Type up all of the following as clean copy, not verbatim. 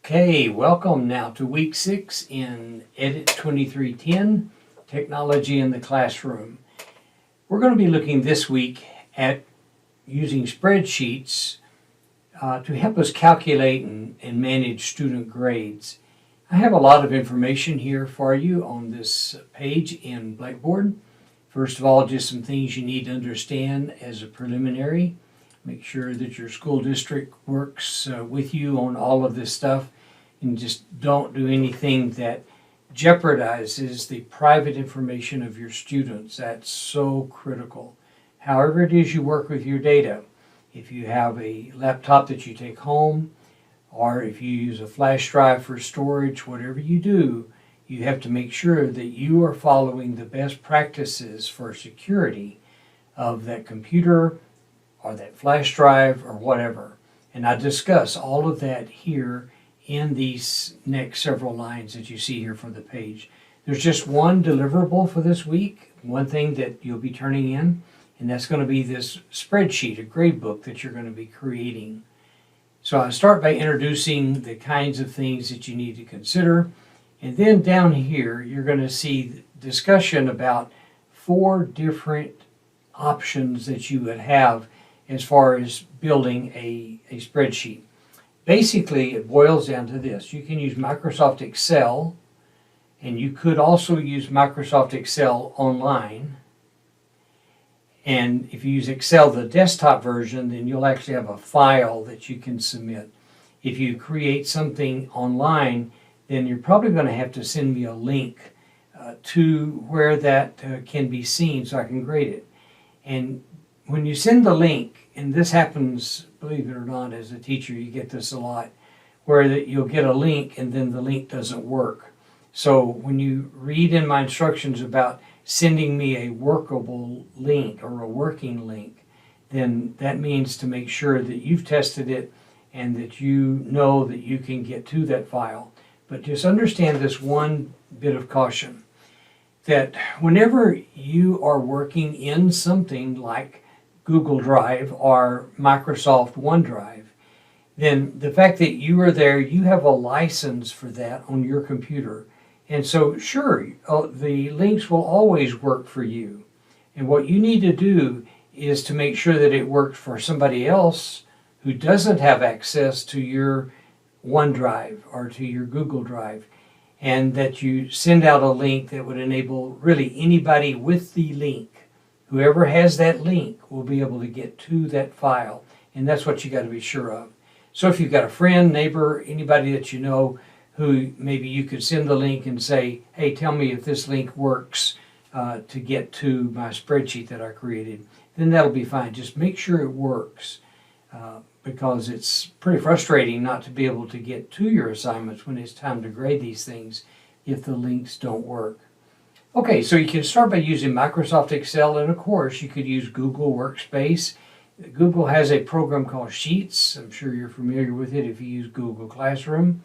Okay, welcome now to week 6 in Edit 2310, Technology in the Classroom. We're going to be looking this week at using spreadsheets to help us calculate and manage student grades. I have a lot of information here for you on this page in Blackboard. First of all, just some things you need to understand as a preliminary. Make sure that your school district works with you on all of this stuff, and just don't do anything that jeopardizes the private information of your students. That's so critical. However it is you work with your data, if you have a laptop that you take home, or if you use a flash drive for storage, whatever you do, you have to make sure that you are following the best practices for security of that computer or that flash drive or whatever. And I discuss all of that here in these next several lines that you see here for the page. There's just one deliverable for this week, one thing that you'll be turning in, and that's going to be this spreadsheet, a grade book that you're going to be creating. So I start by introducing the kinds of things that you need to consider, and then down here you're going to see discussion about 4 different options that you would have as far as building a spreadsheet. Basically, it boils down to this. You can use Microsoft Excel, and you could also use Microsoft Excel online. And if you use Excel, the desktop version, then you'll actually have a file that you can submit. If you create something online, then you're probably going to have to send me a link to where that can be seen so I can grade it. And when you send the link, and this happens, believe it or not, as a teacher, you get this a lot, where you'll get a link and then the link doesn't work. So when you read in my instructions about sending me a workable link or a working link, then that means to make sure that you've tested it and that you know that you can get to that file. But just understand this one bit of caution, that whenever you are working in something like Google Drive or Microsoft OneDrive, then the fact that you are there, you have a license for that on your computer. And so sure, the links will always work for you. And what you need to do is to make sure that it works for somebody else who doesn't have access to your OneDrive or to your Google Drive, and that you send out a link that would enable really anybody with the link. Whoever has that link will be able to get to that file, and that's what you got to be sure of. So if you've got a friend, neighbor, anybody that you know who maybe you could send the link and say, hey, tell me if this link works to get to my spreadsheet that I created, then that'll be fine. Just make sure it works because it's pretty frustrating not to be able to get to your assignments when it's time to grade these things if the links don't work. Okay, so you can start by using Microsoft Excel, and of course you could use Google Workspace. Google has a program called Sheets. I'm sure you're familiar with it if you use Google Classroom.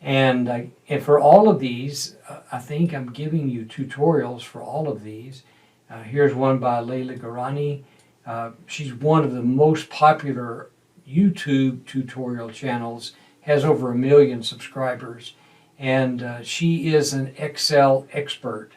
And for all of these, I think I'm giving you tutorials for all of these. Here's one by Layla Garani. She's one of the most popular YouTube tutorial channels, has over 1 million subscribers, and she is an Excel expert.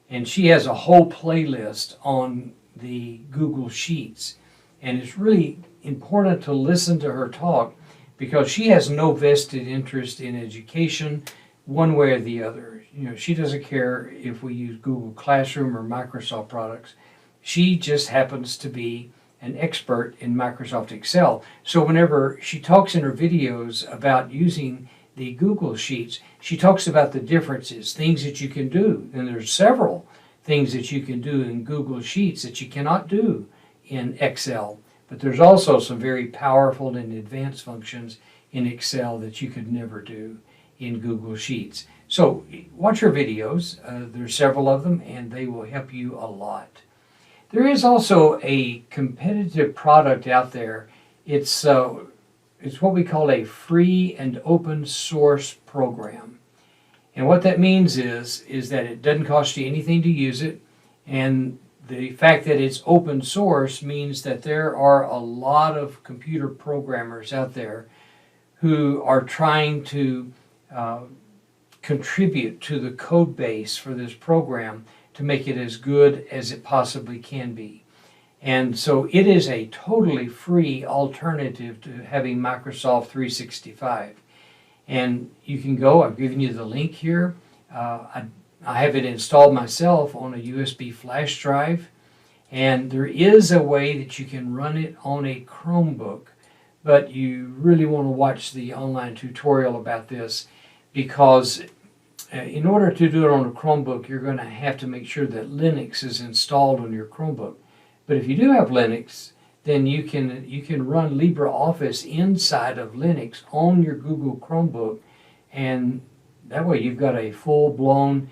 And she has a whole playlist on the Google Sheets. And it's really important to listen to her talk because she has no vested interest in education one way or the other. You know, she doesn't care if we use Google Classroom or Microsoft products. She just happens to be an expert in Microsoft Excel. So whenever she talks in her videos about using the Google Sheets, she talks about the differences, things that you can do. And there's several things that you can do in Google Sheets that you cannot do in Excel. But there's also some very powerful and advanced functions in Excel that you could never do in Google Sheets. So watch her videos. There's several of them, and they will help you a lot. There is also a competitive product out there. It's what we call a free and open source program. And what that means is that it doesn't cost you anything to use it, and the fact that it's open source means that there are a lot of computer programmers out there who are trying to contribute to the code base for this program to make it as good as it possibly can be. And so it is a totally free alternative to having Microsoft 365. And you can go, I've given you the link here. I have it installed myself on a USB flash drive. And there is a way that you can run it on a Chromebook, but you really want to watch the online tutorial about this, because in order to do it on a Chromebook, you're going to have to make sure that Linux is installed on your Chromebook. But if you do have Linux, then you can run LibreOffice inside of Linux on your Google Chromebook, and that way you've got a full-blown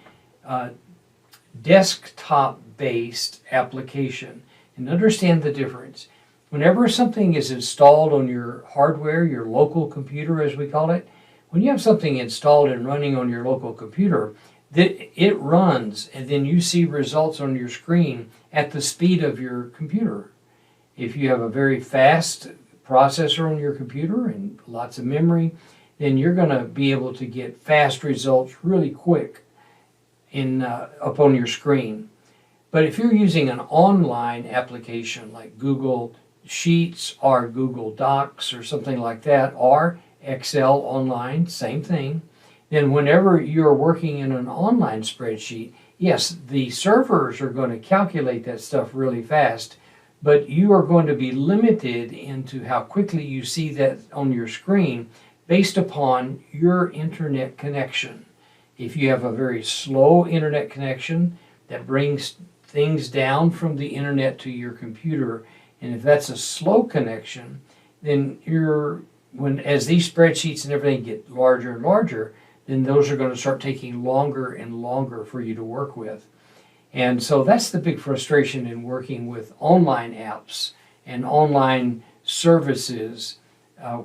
desktop-based application. And understand the difference. Whenever something is installed on your hardware, your local computer as we call it, when you have something installed and running on your local computer, it runs and then you see results on your screen at the speed of your computer. If you have a very fast processor on your computer and lots of memory, then you're going to be able to get fast results really quick up on your screen. But if you're using an online application like Google Sheets or Google Docs or something like that, or Excel online, same thing, then whenever you're working in an online spreadsheet, yes, the servers are going to calculate that stuff really fast, but you are going to be limited into how quickly you see that on your screen based upon your internet connection. If you have a very slow internet connection that brings things down from the internet to your computer, and if that's a slow connection, then as these spreadsheets and everything get larger and larger, then those are going to start taking longer and longer for you to work with. And so that's the big frustration in working with online apps and online services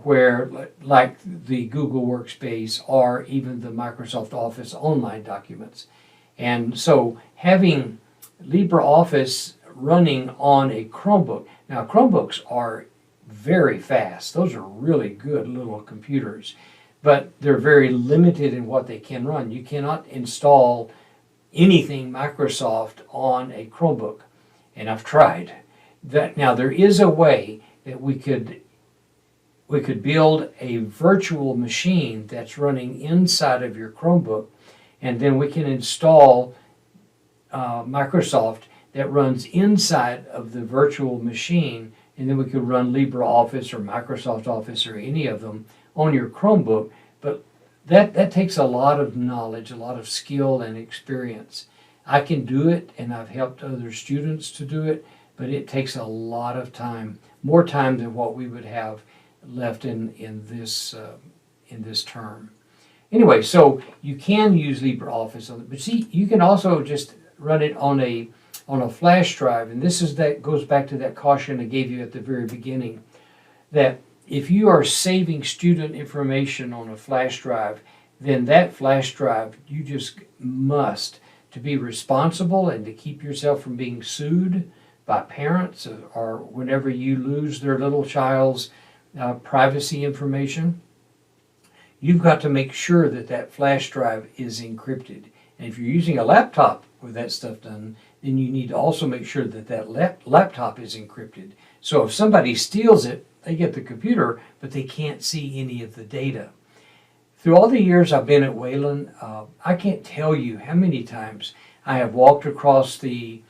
where, like the Google Workspace or even the Microsoft Office online documents. And so having LibreOffice running on a Chromebook. Now, Chromebooks are very fast. Those are really good little computers, but they're very limited in what they can run. You cannot install anything Microsoft on a Chromebook, and I've tried that. Now, there is a way that we could build a virtual machine that's running inside of your Chromebook, and then we can install Microsoft that runs inside of the virtual machine, and then we could run LibreOffice or Microsoft Office or any of them on your Chromebook. But that takes a lot of knowledge, a lot of skill and experience. I can do it, and I've helped other students to do it, but it takes a lot of time, more time than what we would have left in this term. Anyway, so you can use LibreOffice on it, but see, you can also just run it on a flash drive, and that goes back to that caution I gave you at the very beginning, that if you are saving student information on a flash drive, then that flash drive, you just must, to be responsible and to keep yourself from being sued by parents or whenever you lose their little child's privacy information, you've got to make sure that that flash drive is encrypted. And if you're using a laptop with that stuff done, then you need to also make sure that that laptop is encrypted. So if somebody steals it, they get the computer, but they can't see any of the data. Through all the years I've been at Wayland, I can't tell you how many times I have walked across the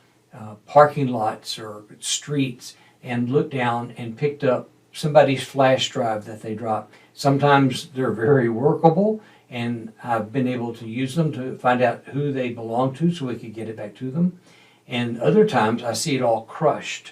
parking lots or streets and looked down and picked up somebody's flash drive that they dropped. Sometimes they're very workable, and I've been able to use them to find out who they belong to so we could get it back to them. And other times I see it all crushed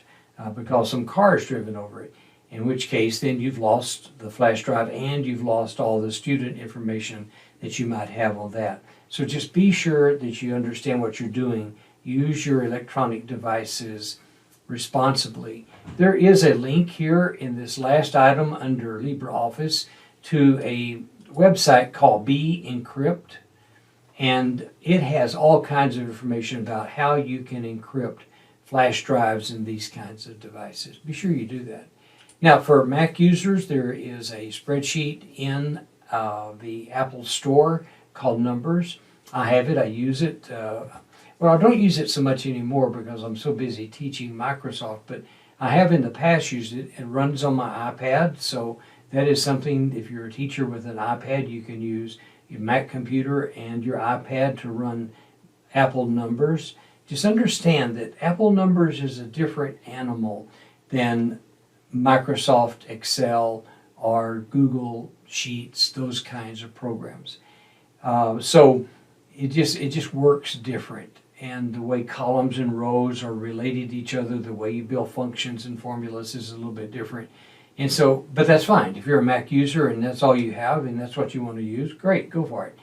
because some car has driven over it, in which case then you've lost the flash drive and you've lost all the student information that you might have on that. So just be sure that you understand what you're doing. Use your electronic devices responsibly. There is a link here in this last item under LibreOffice to a website called Be Encrypt, and it has all kinds of information about how you can encrypt flash drives and these kinds of devices. Be sure you do that. Now, for Mac users, there is a spreadsheet in the Apple Store called Numbers. I have it, I use it. Well, I don't use it so much anymore because I'm so busy teaching Microsoft, but I have in the past used it. It runs on my iPad, so that is something, if you're a teacher with an iPad, you can use your Mac computer and your iPad to run Apple Numbers. Just understand that Apple Numbers is a different animal than Microsoft Excel or Google Sheets, those kinds of programs. So it just works different. And the way columns and rows are related to each other, the way you build functions and formulas is a little bit different. And so, but that's fine. If you're a Mac user and that's all you have and that's what you want to use, great, go for it.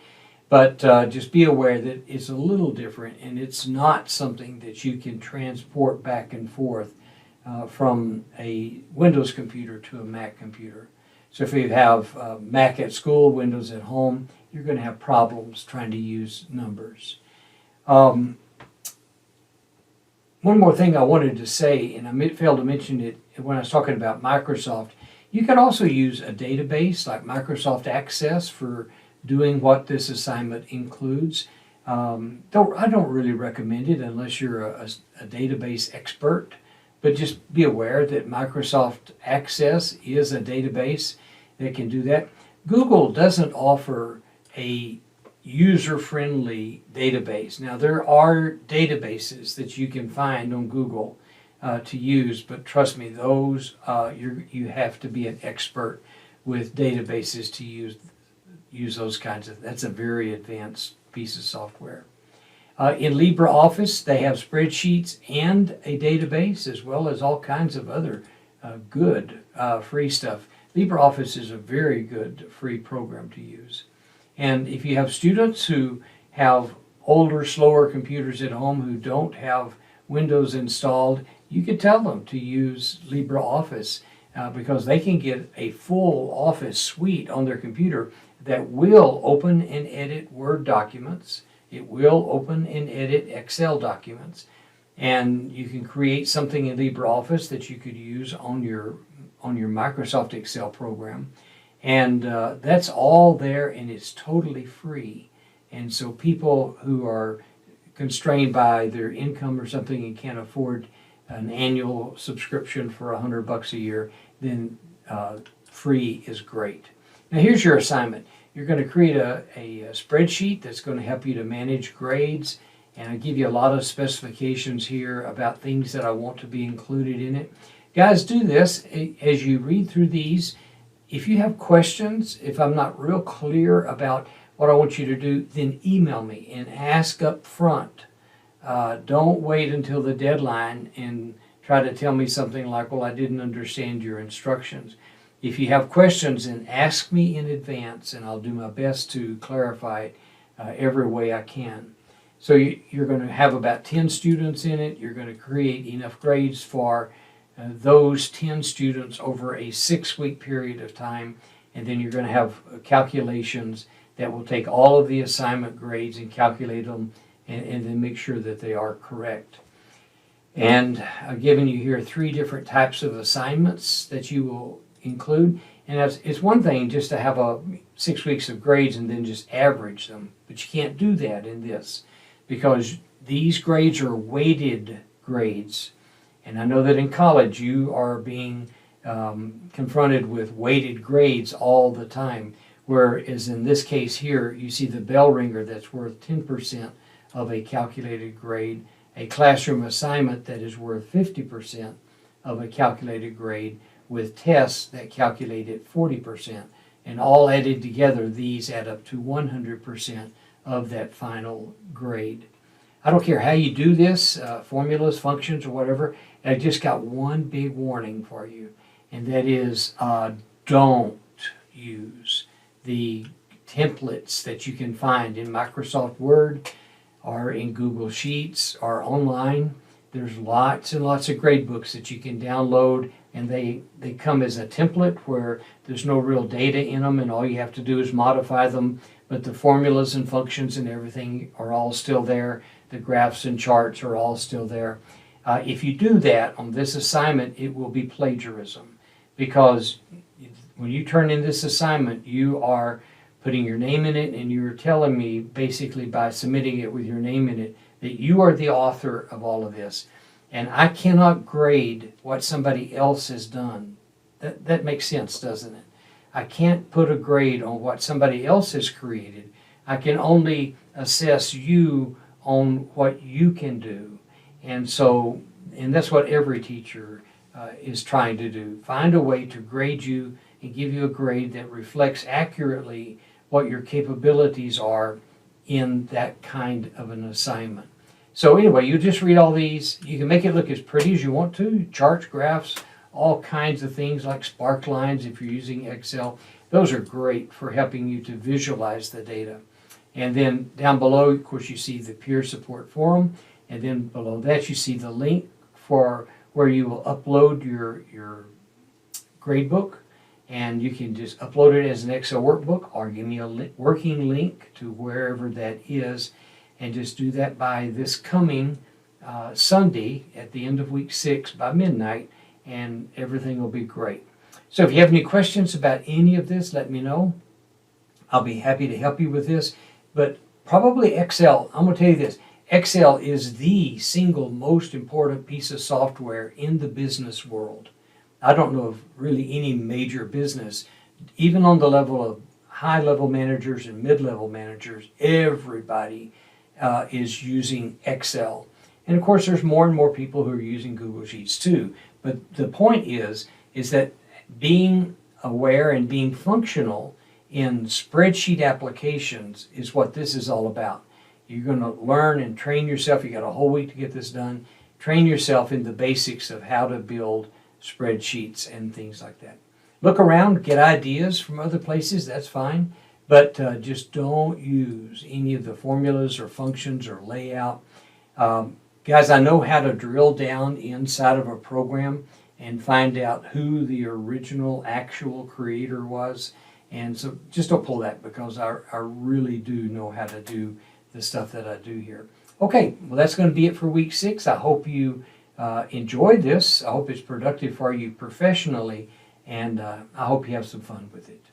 But just be aware that it's a little different and it's not something that you can transport back and forth from a Windows computer to a Mac computer. So if you have Mac at school, Windows at home, you're going to have problems trying to use Numbers. One more thing I wanted to say, and I failed to mention it when I was talking about Microsoft, you can also use a database like Microsoft Access for doing what this assignment includes. I don't really recommend it unless you're a database expert, but just be aware that Microsoft Access is a database that can do that. Google doesn't offer a user-friendly database. Now, there are databases that you can find on Google to use, but trust me, those you have to be an expert with databases to use those kinds of. That's a very advanced piece of software. In LibreOffice, they have spreadsheets and a database, as well as all kinds of other good free stuff. LibreOffice is a very good free program to use. And if you have students who have older, slower computers at home who don't have Windows installed, you could tell them to use LibreOffice because they can get a full Office suite on their computer that will open and edit Word documents. It will open and edit Excel documents. And you can create something in LibreOffice that you could use on your Microsoft Excel program. And that's all there, and it's totally free. And so people who are constrained by their income or something and can't afford an annual subscription for $100 a year, then free is great. Now here's your assignment. You're going to create a spreadsheet that's going to help you to manage grades, and I give you a lot of specifications here about things that I want to be included in it. Guys, do this as you read through these. If you have questions, if I'm not real clear about what I want you to do, then email me and ask up front. Don't wait until the deadline and try to tell me something like, well, I didn't understand your instructions. If you have questions, then ask me in advance and I'll do my best to clarify it every way I can. So you're going to have about 10 students in it. You're going to create enough grades for those 10 students over a 6-week period of time, and then you're going to have calculations that will take all of the assignment grades and calculate them and then make sure that they are correct. And I've given you here 3 different types of assignments that you will include, and it's one thing just to have 6 weeks of grades and then just average them, but you can't do that in this because these grades are weighted grades. And I know that in college you are being confronted with weighted grades all the time, whereas in this case here, you see the bell ringer that's worth 10% of a calculated grade, a classroom assignment that is worth 50% of a calculated grade, with tests that calculate at 40%. And all added together, these add up to 100% of that final grade. I don't care how you do this, formulas, functions, or whatever. I just got one big warning for you, and that is don't use the templates that you can find in Microsoft Word or in Google Sheets or online. There's lots and lots of grade books that you can download, and they come as a template where there's no real data in them, and all you have to do is modify them, but the formulas and functions and everything are all still there. The graphs and charts are all still there. If you do that on this assignment, it will be plagiarism because when you turn in this assignment, you are putting your name in it, and you're telling me basically by submitting it with your name in it that you are the author of all of this. And I cannot grade what somebody else has done. That makes sense, doesn't it? I can't put a grade on what somebody else has created. I can only assess you on what you can do. And that's what every teacher is trying to do. Find a way to grade you and give you a grade that reflects accurately what your capabilities are in that kind of an assignment. So anyway, you just read all these. You can make it look as pretty as you want to. Charts, graphs, all kinds of things like spark lines if you're using Excel. Those are great for helping you to visualize the data. And then down below, of course, you see the peer support forum. And then below that, you see the link for where you will upload your gradebook. And you can just upload it as an Excel workbook or give me a working link to wherever that is. And just do that by this coming Sunday at the end of week 6 by midnight, and everything will be great. So if you have any questions about any of this, let me know. I'll be happy to help you with this. But probably Excel, I'm going to tell you this, Excel is the single most important piece of software in the business world. I don't know of really any major business, even on the level of high-level managers and mid-level managers, everybody is using Excel. And of course, there's more and more people who are using Google Sheets too. But the point is that being aware and being functional in spreadsheet applications is what this is all about. You're going to learn and train yourself. You got a whole week to get this done. Train yourself in the basics of how to build spreadsheets and things like that. Look around, get ideas from other places, that's fine, but just don't use any of the formulas or functions or layout. Guys, I know how to drill down inside of a program and find out who the original actual creator was, and so just don't pull that, because I really do know how to do the stuff that I do here. Okay, well, that's going to be it for week 6. I hope you enjoyed this. I hope it's productive for you professionally, and I hope you have some fun with it.